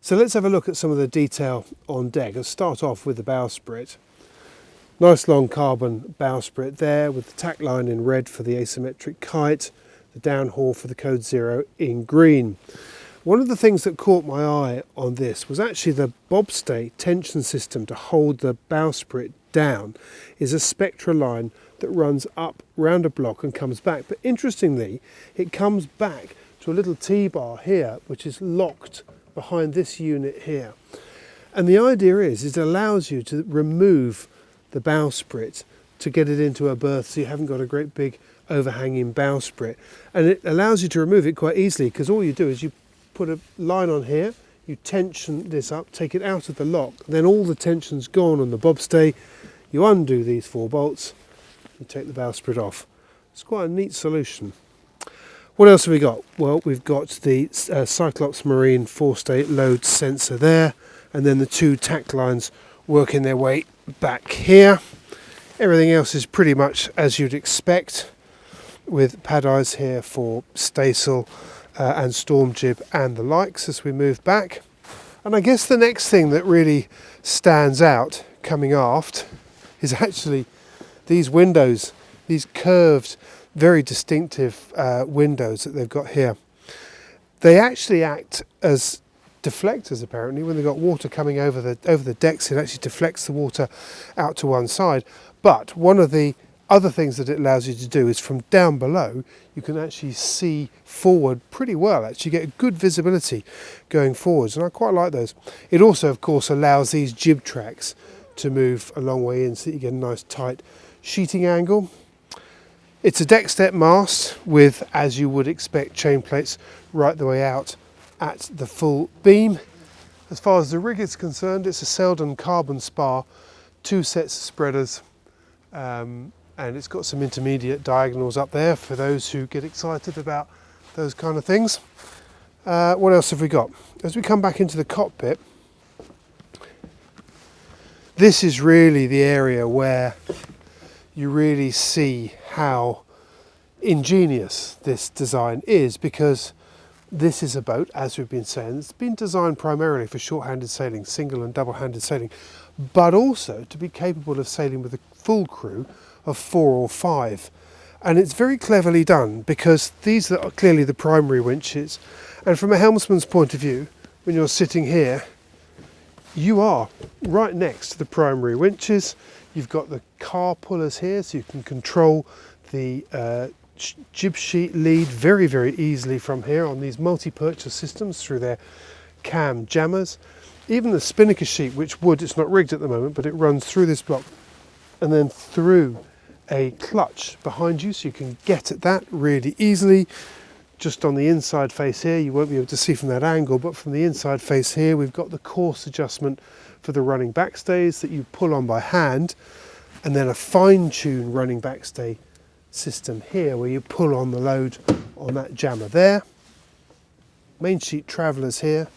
So let's have a look at some of the detail on deck. Let's start off with the bowsprit. Nice long carbon bowsprit there with the tack line in red for the asymmetric kite, the downhaul for the code 0 in green. One of the things that caught my eye on this was actually the bobstay tension system to hold the bowsprit down is a spectra line that runs up round a block and comes back. But interestingly, it comes back to a little T-bar here, which is locked behind this unit here. And the idea is it allows you to remove the bowsprit to get it into a berth so you haven't got a great big overhanging bowsprit. And it allows you to remove it quite easily because all you do is you put a line on here, you tension this up, take it out of the lock, then all the tension's gone on the bobstay, you undo these 4 bolts, you take the bowsprit off. It's quite a neat solution. What else have we got? Well, we've got the Cyclops Marine forestay load sensor there, and then the 2 tack lines working their way back here. Everything else is pretty much as you'd expect, with pad eyes here for staysail and storm jib and the likes as we move back. And I guess the next thing that really stands out coming aft is actually these windows, these curved, very distinctive windows that they've got here. They actually act as deflectors apparently. When they've got water coming over the decks, it actually deflects the water out to one side. But one of the other things that it allows you to do is from down below you can actually see forward pretty well, actually get a good visibility going forwards, and I quite like those. It also of course allows these jib tracks to move a long way in so that you get a nice tight sheeting angle. It's a deck step mast with, as you would expect, chain plates right the way out at the full beam. As far as the rig is concerned, it's a Selden carbon spar, 2 sets of spreaders, and it's got some intermediate diagonals up there for those who get excited about those kind of things. What else have we got? As we come back into the cockpit, this is really the area where you really see how ingenious this design is, because this is a boat, as we've been saying, it's been designed primarily for short-handed sailing, single and double-handed sailing, but also to be capable of sailing with a full crew of 4 or 5. And it's very cleverly done because these are clearly the primary winches, and from a helmsman's point of view, when you're sitting here, you are right next to the primary winches. You've got the car pullers here, so you can control the jib sheet lead very, very easily from here on these multi-purchase systems through their cam jammers. Even the spinnaker sheet, which it's not rigged at the moment, but it runs through this block and then through a clutch behind you, so you can get at that really easily. Just on the inside face here, you won't be able to see from that angle, but from the inside face here, we've got the course adjustment for the running backstays that you pull on by hand, and then a fine-tuned running backstay system here where you pull on the load on that jammer there. Main sheet travellers here,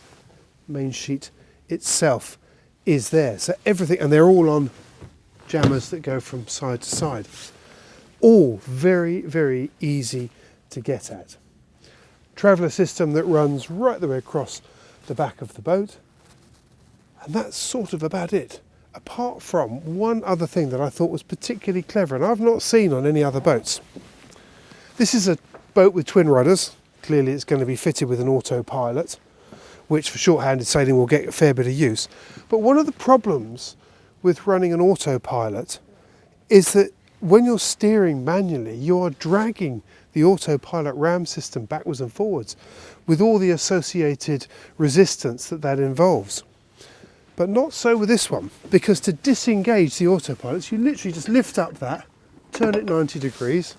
main sheet itself is there. So everything, and they're all on jammers that go from side to side. All very, very easy to get at. Traveller system that runs right the way across the back of the boat. And that's sort of about it. Apart from one other thing that I thought was particularly clever and I've not seen on any other boats. This is a boat with twin rudders. Clearly it's going to be fitted with an autopilot, which for short-handed sailing will get a fair bit of use. But one of the problems with running an autopilot is that when you're steering manually, you are dragging the autopilot ram system backwards and forwards with all the associated resistance that involves. But not so with this one, because to disengage the autopilot, you literally just lift up that, turn it 90 degrees,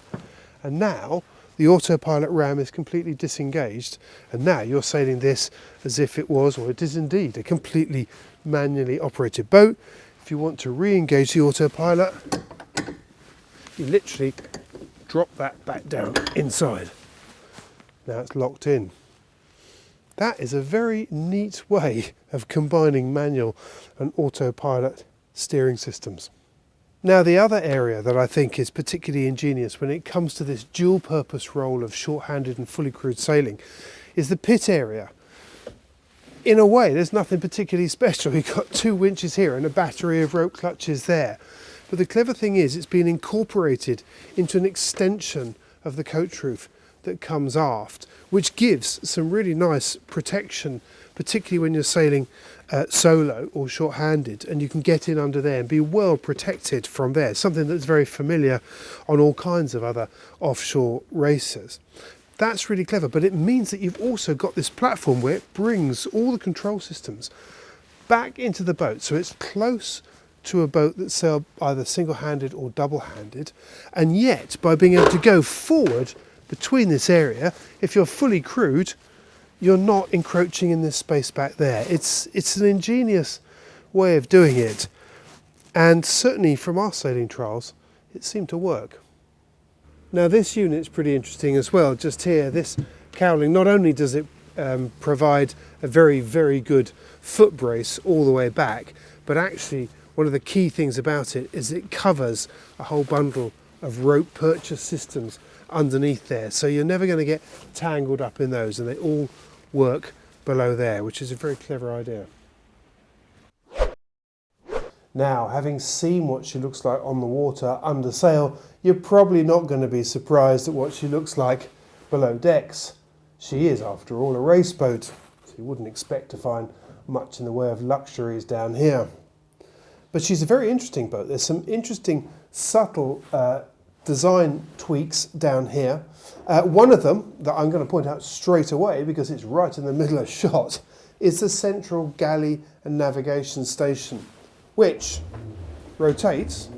and now the autopilot ram is completely disengaged, and now you're sailing this as if it was, or it is indeed, a completely manually operated boat. If you want to re-engage the autopilot, you literally drop that back down inside. Now it's locked in. That is a very neat way of combining manual and autopilot steering systems. Now the other area that I think is particularly ingenious when it comes to this dual purpose role of short-handed and fully crewed sailing is the pit area. in a way, there's nothing particularly special. You've got 2 winches here and a battery of rope clutches there. But the clever thing is it's been incorporated into an extension of the coach roof that comes aft, which gives some really nice protection, particularly when you're sailing solo or short-handed, and you can get in under there and be well protected from there, something that's very familiar on all kinds of other offshore racers. That's really clever, but it means that you've also got this platform where it brings all the control systems back into the boat, so it's close to a boat that's sailed either single-handed or double-handed, and yet by being able to go forward between this area, if you're fully crewed, you're not encroaching in this space back there. It's an ingenious way of doing it, and certainly from our sailing trials it seemed to work. Now this unit's pretty interesting as well. Just here, this cowling, not only does it provide a very, very good foot brace all the way back, but actually one of the key things about it is it covers a whole bundle of rope purchase systems underneath there, so you're never going to get tangled up in those, and they all work below there, which is a very clever idea. Now, having seen what she looks like on the water under sail, you're probably not going to be surprised at what she looks like below decks. She is, after all, a race boat, so you wouldn't expect to find much in the way of luxuries down here. But she's a very interesting boat. There's some interesting subtle design tweaks down here. One of them that I'm going to point out straight away, because it's right in the middle of shot, is the central galley and navigation station, which rotates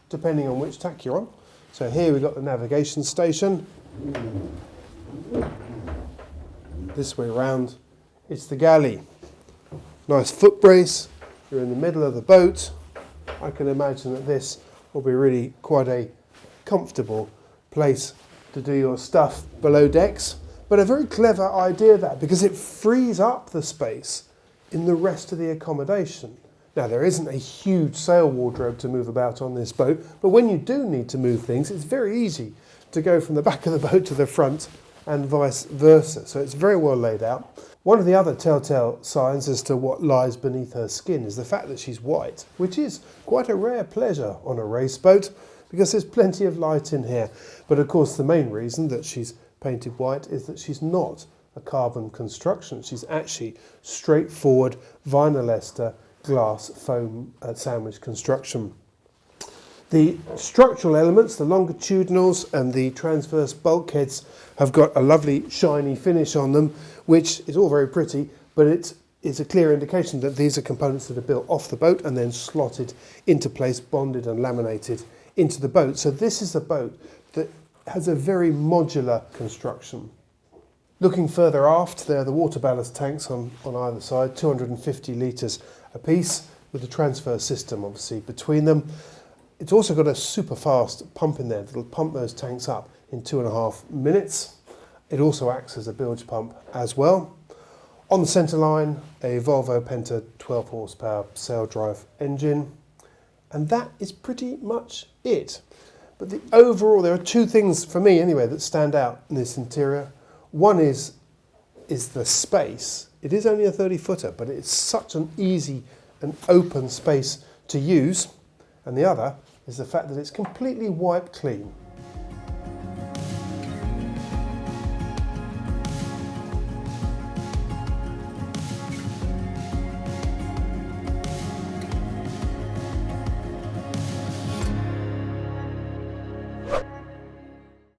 depending on which tack you're on. So here we've got the navigation station. This way around, it's the galley. Nice foot brace. You're in the middle of the boat. I can imagine that this will be really quite a comfortable place to do your stuff below decks. But a very clever idea that, because it frees up the space in the rest of the accommodation. Now there isn't a huge sail wardrobe to move about on this boat, but when you do need to move things, it's very easy to go from the back of the boat to the front and vice versa. So it's very well laid out. One of the other telltale signs as to what lies beneath her skin is the fact that she's white, which is quite a rare pleasure on a race boat because there's plenty of light in here. But of course the main reason that she's painted white is that she's not a carbon construction. She's actually straightforward vinyl ester glass foam sandwich construction. The structural elements, the longitudinals and the transverse bulkheads, have got a lovely shiny finish on them, which is all very pretty, but it is a clear indication that these are components that are built off the boat and then slotted into place, bonded and laminated into the boat. So this is a boat that has a very modular construction. Looking further aft, there are the water ballast tanks on either side, 250 litres apiece, with the transfer system obviously between them. It's also got a super fast pump in there that'll pump those tanks up in 2.5 minutes. It also acts as a bilge pump as well. On the centre line, a Volvo Penta 12 horsepower sail drive engine. And that is pretty much it. But the overall, there are two things for me anyway that stand out in this interior. One is the space. It is only a 30-footer, but it's such an easy and open space to use. And the other is the fact that it's completely wiped clean.